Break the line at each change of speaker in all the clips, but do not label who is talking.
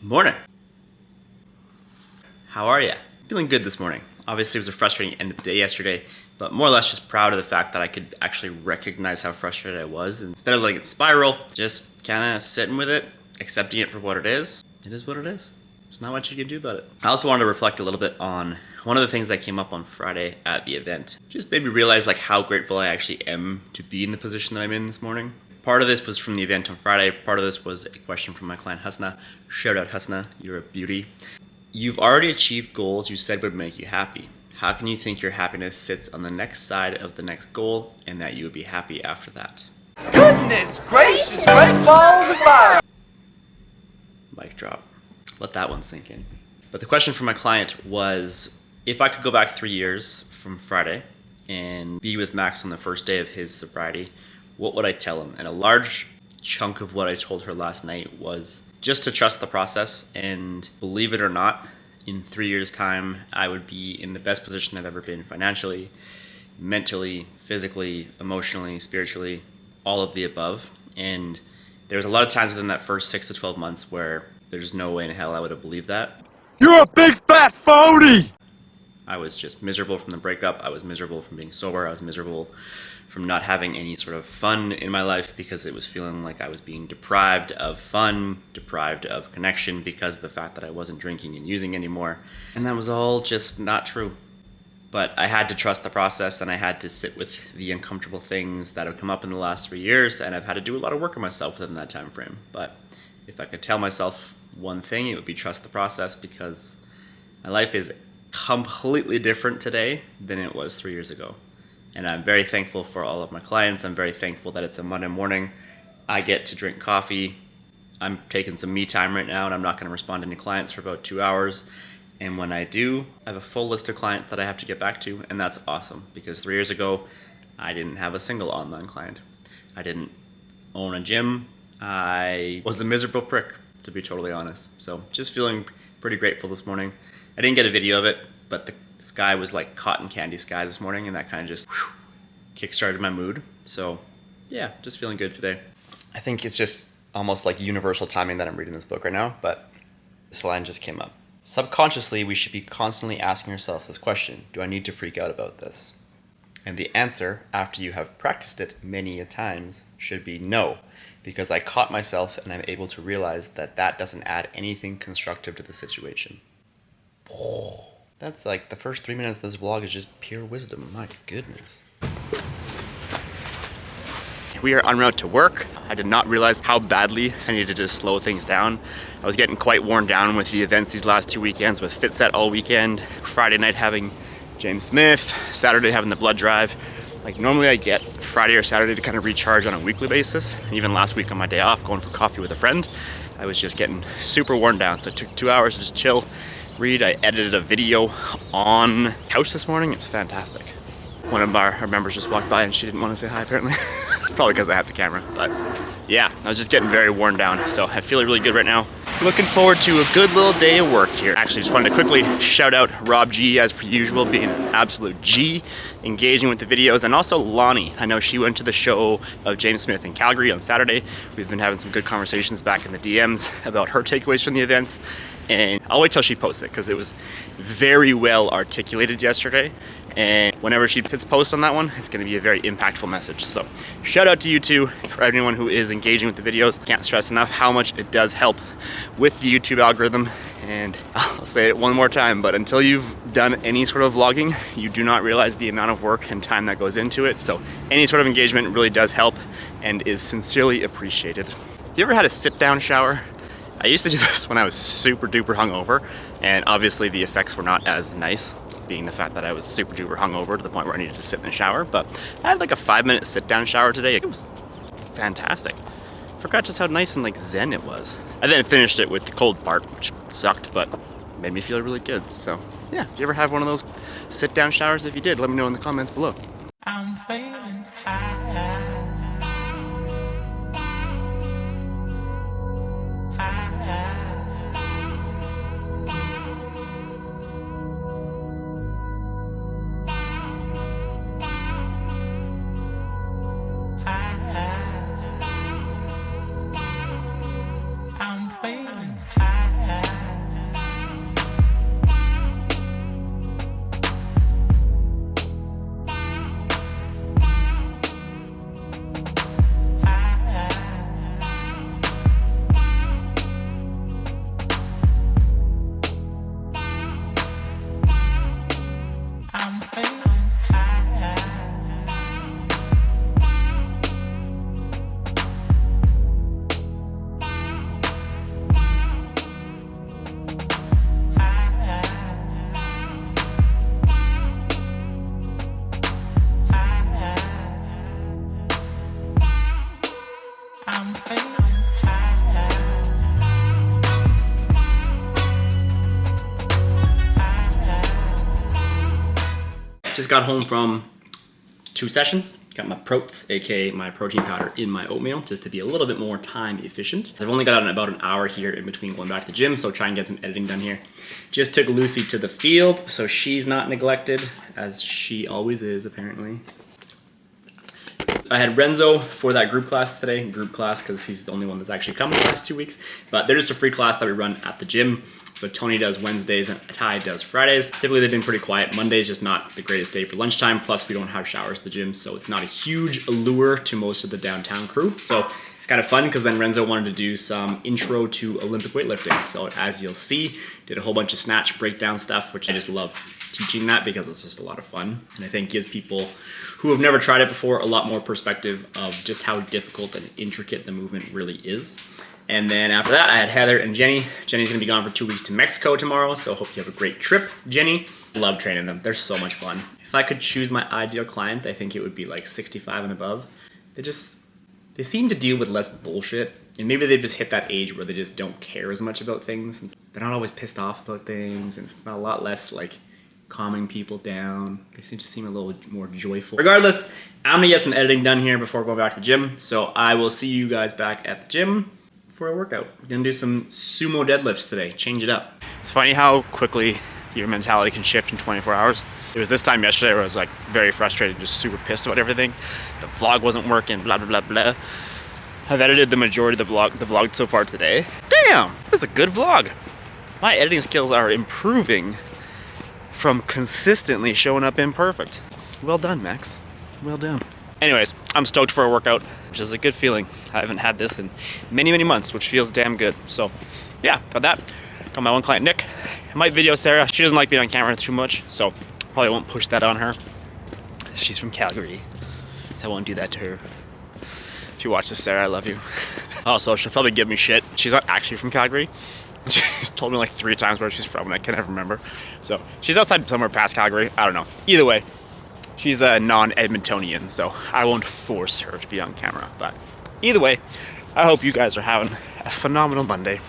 Morning. How are ya? Feeling good this morning. Obviously it was a frustrating end of the day yesterday, but more or less just proud of the fact that I could actually recognize how frustrated I was. Instead of letting it spiral, just kind of sitting with it, accepting it for what it is. It is what it is. There's not much you can do about it. I also wanted to reflect a little bit on one of the things that came up on Friday at the event. Just made me realize how grateful I actually am to be in the position that I'm in this morning. Part of this was from the event on Friday. Part of this was a question from my client Hasna. Shout out Hasna, you're a beauty. You've already achieved goals you said would make you happy. How can you think your happiness sits on the next side of the next goal and that you would be happy after that?
Goodness gracious, great balls of fire!
Mic drop. Let that one sink in. But the question from my client was, if I could go back 3 years from Friday and be with Max on the first day of his sobriety, what would I tell him? And a large chunk of what I told her last night was just to trust the process, and believe it or not, in 3 years' time, I would be in the best position I've ever been financially, mentally, physically, emotionally, spiritually, all of the above. And there was a lot of times within that first 6 to 12 months where there's no way in hell I would have believed that.
You're a big fat phony!
I was just miserable from the breakup. I was miserable from being sober. I was miserable from not having any sort of fun in my life because it was feeling like I was being deprived of fun, deprived of connection because of the fact that I wasn't drinking and using anymore. And that was all just not true. But I had to trust the process, and I had to sit with the uncomfortable things that have come up in the last 3 years, and I've had to do a lot of work on myself within that time frame. But if I could tell myself one thing, it would be trust the process, because my life is completely different today than it was 3 years ago. And I'm very thankful for all of my clients. I'm very thankful that it's a Monday morning. I get to drink coffee. I'm taking some me time right now, and I'm not going to respond to any clients for about 2 hours. And when I do, I have a full list of clients that I have to get back to, and that's awesome, because 3 years ago, I didn't have a single online client. I didn't own a gym. I was a miserable prick, to be totally honest. So just feeling pretty grateful this morning. I didn't get a video of it, but the sky was like cotton candy sky this morning, and that kind of just kick-started my mood. So yeah, just feeling good today. I think it's just almost like universal timing that I'm reading this book right now, but this line just came up. Subconsciously, we should be constantly asking ourselves this question: do I need to freak out about this? And the answer, after you have practiced it many a times, should be no, because I caught myself and I'm able to realize that that doesn't add anything constructive to the situation. That's like the first 3 minutes of this vlog is just pure wisdom. My goodness. We are en route to work. I did not realize how badly I needed to slow things down. I was getting quite worn down with the events these last 2 weekends, with FitSet all weekend, Friday night having James Smith, Saturday having the blood drive. Like normally I get Friday or Saturday to kind of recharge on a weekly basis. Even last week on my day off, going for coffee with a friend, I was just getting super worn down. So it took 2 hours to just chill, read. I edited a video on the couch this morning. It was fantastic. One of our members just walked by and she didn't want to say hi apparently. Probably because I have the camera, but yeah, I was just getting very worn down. So I feel really good right now. Looking forward to a good little day of work here. Actually, just wanted to quickly shout out Rob G as per usual, being an absolute G, engaging with the videos, and also Lonnie. I know she went to the show of James Smith in Calgary on Saturday. We've been having some good conversations back in the DMs about her takeaways from the events. And I'll wait till she posts it, because it was very well articulated yesterday. And whenever she hits post on that one, it's going to be a very impactful message. So shout out to you two, for anyone who is engaging with the videos. Can't stress enough how much it does help with the YouTube algorithm. And I'll say it one more time, but until you've done any sort of vlogging, you do not realize the amount of work and time that goes into it. So any sort of engagement really does help and is sincerely appreciated. You ever had a sit-down shower? I used to do this when I was super duper hungover, and obviously the effects were not as nice, being the fact that I was super duper hungover to the point where I needed to sit in the shower. But I had like a 5-minute sit down shower today. It was fantastic. Forgot just how nice and like zen it was. I then finished it with the cold part, which sucked, but made me feel really good. So yeah, if you ever have one of those sit down showers, if you did, let me know in the comments below.
I'm feeling high. I'm feeling high. feeling high.
Just got home from 2 sessions. Got my protes, aka my protein powder, in my oatmeal just to be a little bit more time efficient. I've only got about an hour here in between going back to the gym, so try and get some editing done here. Just took Lucy to the field, so she's not neglected, as she always is apparently. I had Renzo for that group class today, because he's the only one that's actually come the last 2 weeks. But they're just a free class that we run at the gym. So Tony does Wednesdays and Ty does Fridays. Typically they've been pretty quiet. Monday's just not the greatest day for lunchtime. Plus we don't have showers at the gym, so it's not a huge allure to most of the downtown crew. So it's kind of fun because then Renzo wanted to do some intro to Olympic weightlifting. So as you'll see, did a whole bunch of snatch breakdown stuff, which I just love teaching that because it's just a lot of fun. And I think gives people who have never tried it before a lot more perspective of just how difficult and intricate the movement really is. And then after that, I had Heather and Jenny. Jenny's gonna be gone for 2 weeks to Mexico tomorrow, so I hope you have a great trip, Jenny. Love training them, they're so much fun. If I could choose my ideal client, I think it would be like 65 and above. They seem to deal with less bullshit, and maybe they've just hit that age where they just don't care as much about things. They're not always pissed off about things, and it's not a lot less like calming people down. They seem a little more joyful. Regardless, I'm gonna get some editing done here before going back to the gym, so I will see you guys back at the gym for a workout. We're gonna do some sumo deadlifts today, change it up. It's funny how quickly your mentality can shift in 24 hours. It was this time yesterday where I was like very frustrated, just super pissed about everything. The vlog wasn't working, blah, blah, blah, blah. I've edited the majority of the vlog so far today. Damn, this is a good vlog. My editing skills are improving from consistently showing up imperfect. Well done, Max, well done. Anyways, I'm stoked for a workout, which is a good feeling. I haven't had this in many, many months, which feels damn good. So yeah, got that. Got my one client, Nick. I might video Sarah. She doesn't like being on camera too much, so probably won't push that on her. She's from Calgary, so I won't do that to her. If you watch this, Sarah, I love you. Also, she'll probably give me shit. She's not actually from Calgary. She's told me like 3 times where she's from and I can't ever remember. So she's outside somewhere past Calgary. I don't know. Either way, she's a non-Edmontonian, so I won't force her to be on camera. But either way, I hope you guys are having a phenomenal Monday.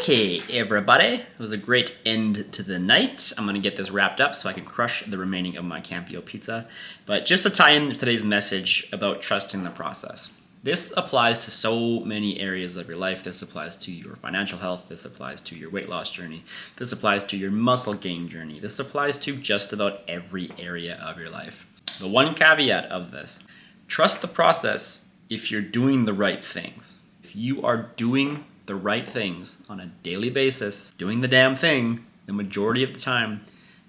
Okay, everybody, it was a great end to the night. I'm gonna get this wrapped up so I can crush the remaining of my Campio pizza. But just to tie in today's message about trusting the process. This applies to so many areas of your life. This applies to your financial health. This applies to your weight loss journey. This applies to your muscle gain journey. This applies to just about every area of your life. The one caveat of this, trust the process if you're doing the right things. If you are doing the right things on a daily basis, doing the damn thing the majority of the time,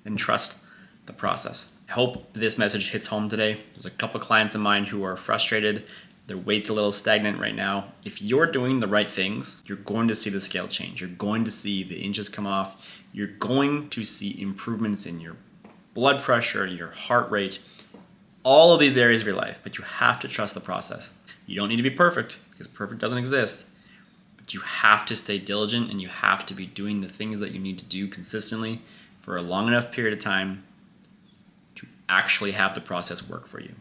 then trust the process. I hope this message hits home today. There's a couple clients of mine who are frustrated Their weight's a little stagnant right now. If you're doing the right things, you're going to see the scale change. You're going to see the inches come off. You're going to see improvements in your blood pressure, your heart rate, all of these areas of your life. But you have to trust the process. You don't need to be perfect, because perfect doesn't exist. But you have to stay diligent, and you have to be doing the things that you need to do consistently for a long enough period of time to actually have the process work for you.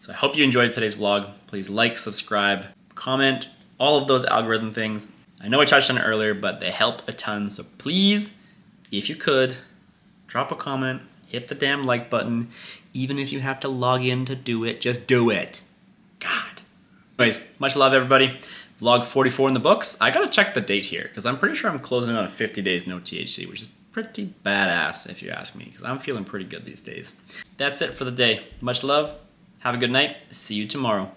So I hope you enjoyed today's vlog. Please like, subscribe, comment, all of those algorithm things. I know I touched on it earlier, but they help a ton. So please, if you could, drop a comment, hit the damn like button. Even if you have to log in to do it, just do it. God. Anyways, much love, everybody. Vlog 44 in the books. I gotta check the date here, because I'm pretty sure I'm closing on 50 days no THC, which is pretty badass if you ask me, because I'm feeling pretty good these days. That's it for the day. Much love. Have a good night. See you tomorrow.